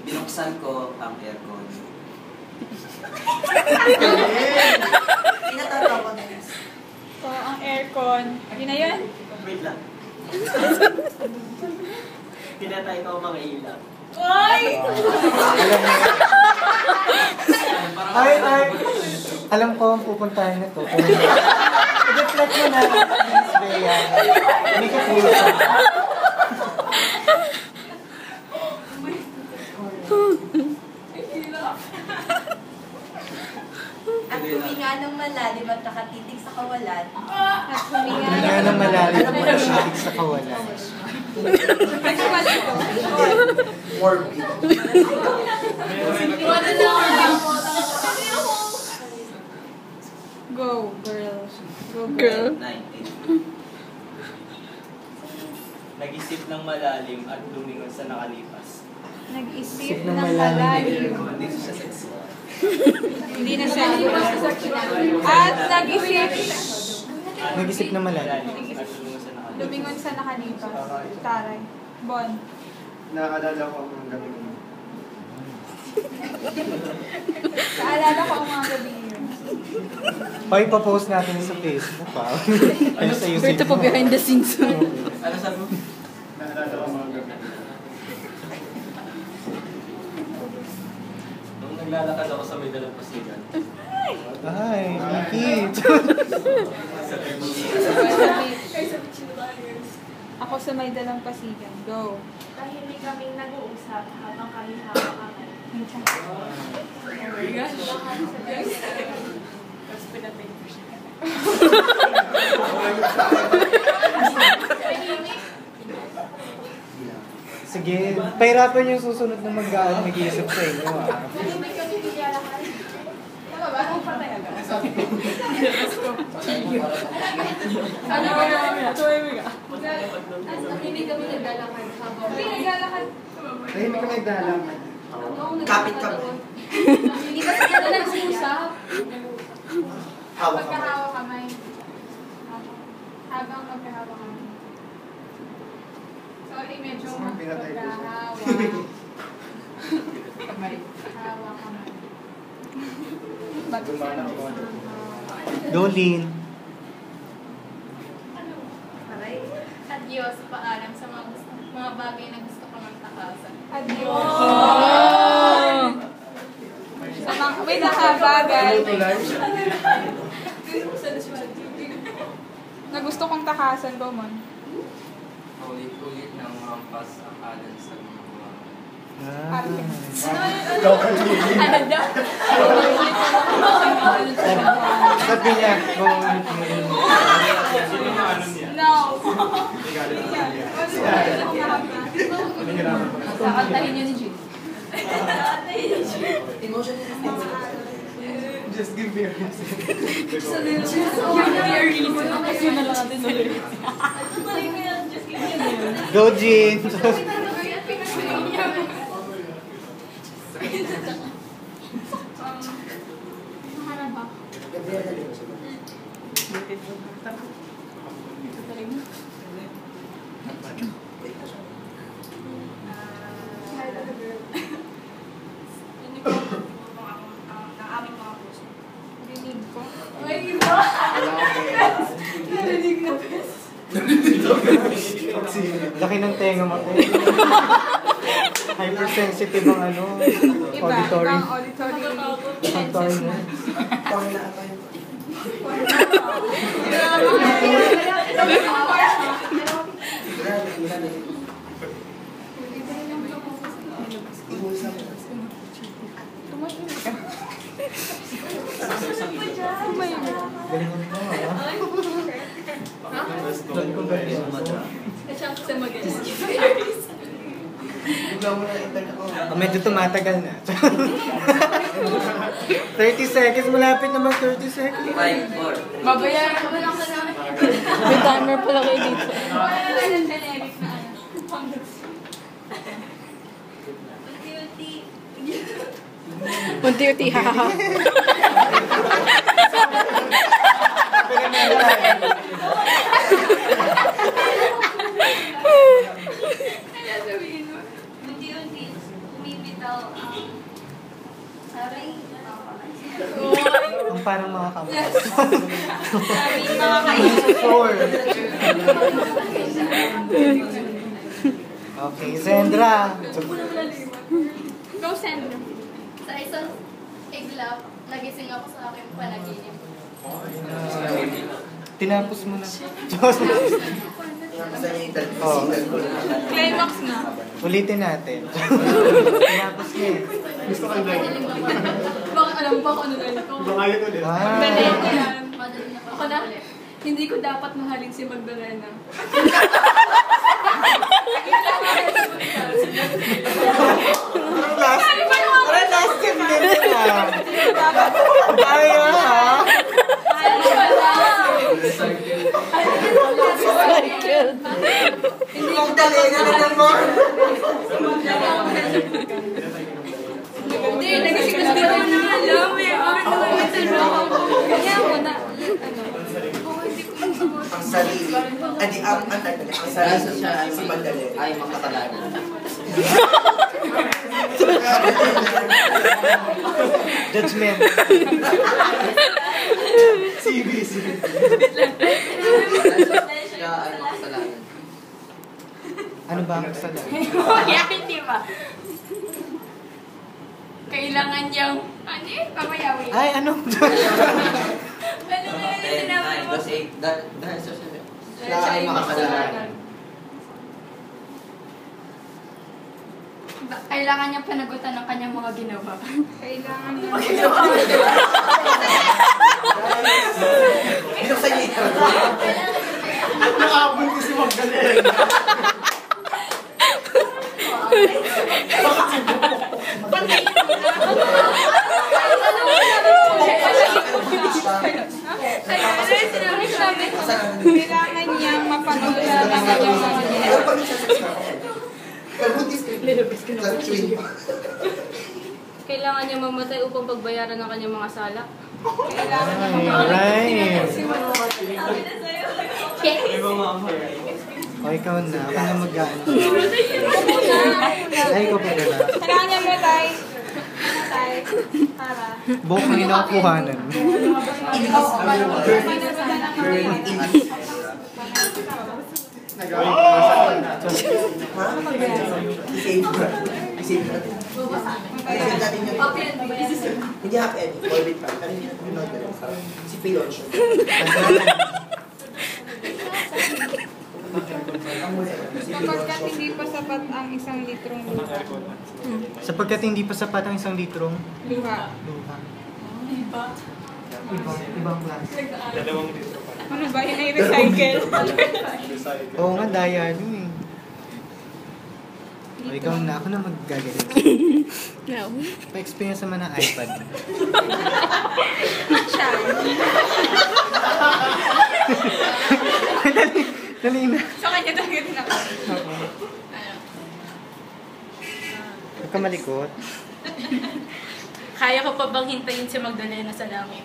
Binuksan ko ang aircon. So, ang aircon. Yun na yun? Wait lang. Pinatay ko ang mga ilaw. Ay! Ay! Alam ko ang pupuntahan nito. I-reflect mo na, Miss Bea. Make it real. At huminga ng malalim at nakatitig sa kawalan. At huminga Huminga ng malalim at nakatitig sa kawalan. Go, girl. Go, girl. Nag-isip ng malalim at lumingon sa nakalipas. Nag-isip Isip ng ng malalim. malalim. Hindi siya sexual. Hindi na siya. At nag-isip. Nag-isip na malalim. At lumingon sa nakalipas. Lumingon sa nakalipas. Taray. Bon. Nakaalala ko ang gabi ko. Kaalala ko ang mga gabi yun. Hoy, pa-post natin sa Facebook pa. Ano sa YouTube? Ito po behind the scenes. Ano sabi mo? Nakaalala ko ang mga gabi. Nung naglalakad ako sa may dalampasigan. Ay, Nikit. Ako sa may dalampasigan. Go. Tahimik kaming nag-uusap habang kami hawak-hawak. Sige, pahirapan yung susunod na mag-iisip sa inyo. Tahimik kami nilalakad. Tama ba? Ang patay agad. Ano ba namin? Tahimik kami naglalakad habang... Hindi, naglalakad. Tahimik ka nagdalaman. Kapit ka ba? Hindi ba sila na nag-uusap? Hawak ka ba? Pagkahawa kamay. Habang magkahawa kamay. Sorry, medyo Pinatay ko siya. magkahawa. Hawa kamay. Dumana ako. Dolin. Adios, paalam sa mga bagay na gusto ko ng takasan. Adios. Sa mga, wait lang ha, bagay. Na gusto kong takasan, Bomon. Ulit-ulit ng hampas ang alin sa mga Arte. Ano daw? Sabi niya, kung... No. Kakantahin niyo ni Jin. Just give me a reason. Kasi na lang natin ulit. Go, Jean! Dinig ko. Laki ng tenga mo. Hypersensitive ang ano, Iba, auditory. ibang auditory. Auditory mo. Galingan mo, Doon ko galingan mo. Medyo tumatagal na. 30 seconds, malapit naman 30 seconds. 5, 4. Babayaran mo lang sa namin. May timer pala kayo dito. Generic na ano. Unti-unti, hahaha. kamay. Sabi mga kainin. Sure. Okay, Sandra. Go, Sandra. Sa isang iglap, nagising ako sa aking panaginip. Tinapos mo na. Diyos. Oh, Climax na. ulitin natin. Tinapos niya eh. Gusto ko yung Bakit alam ba kung ano na ito? Baka yun ulit. Madaling ko yan. Madaling ako. Ako na, hindi ko dapat mahalin si Magdalena. Last tip din na. Ayaw ha. Cycle. Ang dali na naman. Hindi, nagising ko na alam eh. Kaya mo na, Ang sarili. Adi, ang sarili. Si Magdalena. Ay, mga kasalanan. Judgment. CBC. Siya ay mga kasalanan. Ano ba ang kasalanan? kaya hindi ba? Kailangan niyang, ano eh, pamayawi. Ay, ano? Ano na yung sinabi mo? Kasi, dahil sa siya. Siya Siya ay yung mga kasalanan. Kailangan niya panagutan ng kanyang mga ginawa. Kailangan niya. Binuksan niya ito. Nakabun ko si Magdalena. Kailangan niyang mapanood ng kanyang mga ginawa. Kailangan niya mamatay upang pagbayaran ng kanyang mga sala. Right. May mga amoy. O, ikaw na. Ako na mag-ano. Ay, ikaw pa pala. Kailangan niya matay. Matay. Para. Buhok na inakuhanan. I-save natin. I-save natin yun. Hindi happy ending. Orbit pa. Ano yun? Yung Magdalena. Si Pilon siya. Kapagkat hindi pa sapat ang 1 litrong luha. Sapagkat hindi pa sapat ang 1 litrong Luha. luha. Ibang klase. Ano ba? Yun ay recycle. Oo nga, daya ano eh. O, ikaw na. Ako na maggagaling. No. Pa-experience naman ng iPad. Dali na. Sa kanya talaga din ako. Huwag ka malikot. Kaya ko pa bang hintayin si Magdalena sa langit?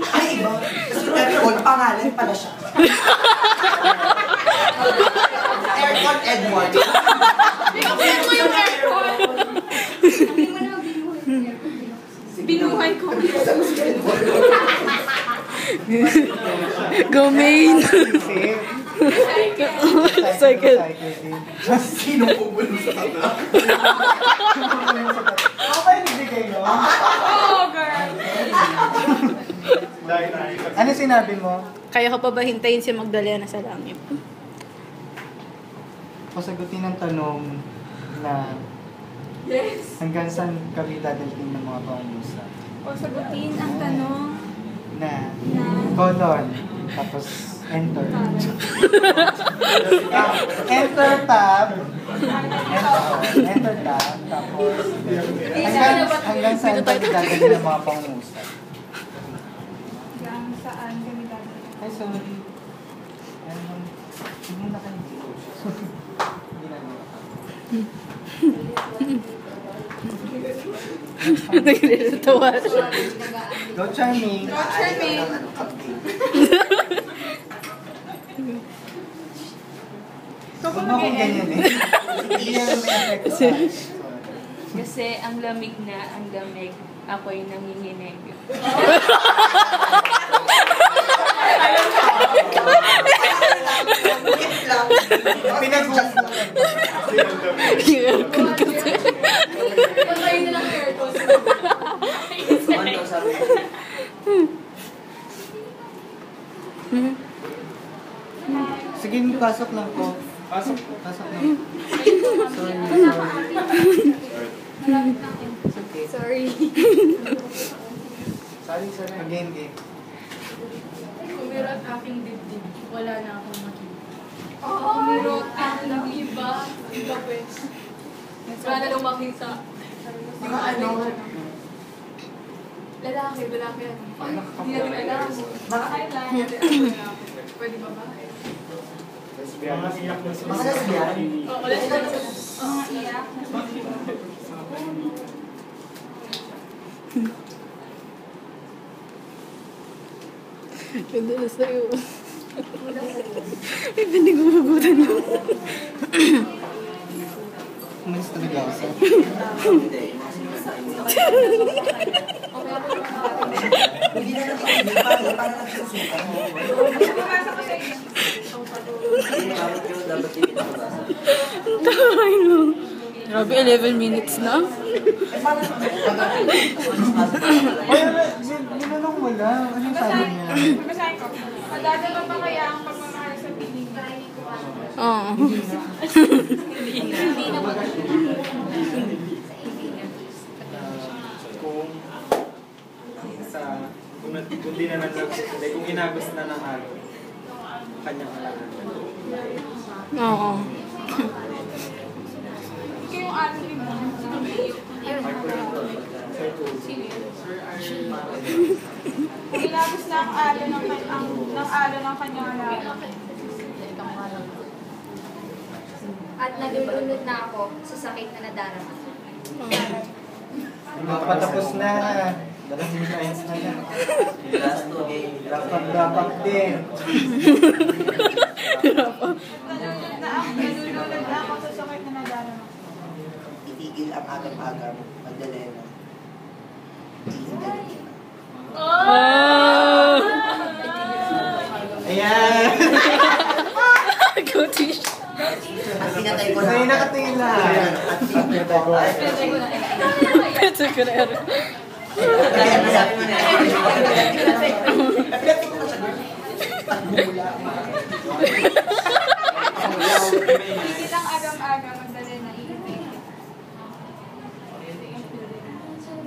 Ay, iba. Kasi Aircon, pangalan pala siya. Aircon Edward. Binuksan mo yung aircon. Binuhay ko. Go main! Safe. Cycle. Sino pumulong sa tata? Ako ba yung nagbigay no? Oh, girl. Ano sinabi mo? Kaya ko pa ba hintayin si Magdalena sa langit? Pasagutin ang tanong na Yes. hanggang saan kami dadalhin ng mga pangusap. O sagutin ang tanong Na na colon, tapos enter. Enter tab. Enter tab. Tapos hanggang saan kami dadalhin ng mga pangusap. hanggang saan kami dadalhin. Ay, sorry. Hindi na kayo. Hindi na nila. Nagre-retawa siya. Go Charming. Go, Charming. Huwag mo akong ganyan eh. Hindi yan may effect sa Kasi ang lamig na, ang lamig. Ako'y nanginginig. Pinag-just Yung aircon kasi. Patayin na lang aircon. Sige, pasok lang po. Pasok lang. Sorry. Sorry. Again. Kumirot aking dibdib. Wala na akong makita. Kumirot aking iba. Iba pues. Wala na lang makita. Yung ano? Lalaki. Hindi natin alam. Pwede ba ba? Mga lesbian. Oo, lesbian. Iyak. Ganda na sa'yo. May pinag-uhugutan mo. Umalis talaga ako sa... Hindi na natin para nagsusuka. Taray mo. Grabe, 11 minutes na. Ay, ginanong mo lang. Anong sabi niya? Babasahin ko. Madadala ba kaya ang pagmamahal sa piling? Oo. Hindi na kung di na nagsasabi, kung inagos na ng halo, kanyang alangan. Oo. Ikaw yung ano ni mo. Kung inabos na ang alo ng kanyang alaga. At nalulunod na ako sa sakit na nadarama. Patapos na. Dalang science na yan. Dapat din. Nalulunod na ako sa sakit na nadarama. Itigil ang agam-agam, Magdalena. Oh! Ayan. Go, Tish. At pinatay ko na. Ay, nakatingin lahat. At pinatay ko na. Pwede ko na yun. Ilang agam-agam magdala na iibig.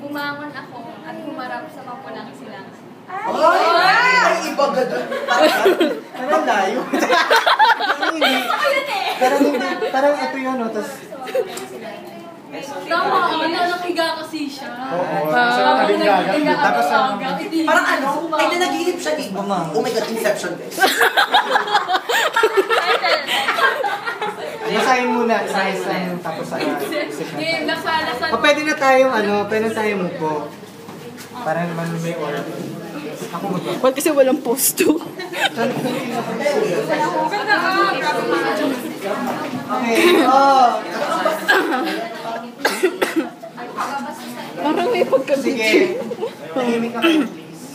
Bumangon ako at humarap sa mapulang silang. Ay, iba gano'n. Parang layo. Parang ito yun, no? Tapos, Tama, nakiga kasi siya. oo. Tapos Parang ano, ay na nag-iip siya dito. Oh my God, Inception guys. Basahin muna. Isa-isa. Tapos sa Game, nasa O, pwede na tayong mupo. Para naman may order. Ako mo to. Ba't kasi walang posto? Okay. Oh. Parang may pagkabit. Sige. Tahimik ka kayo, please.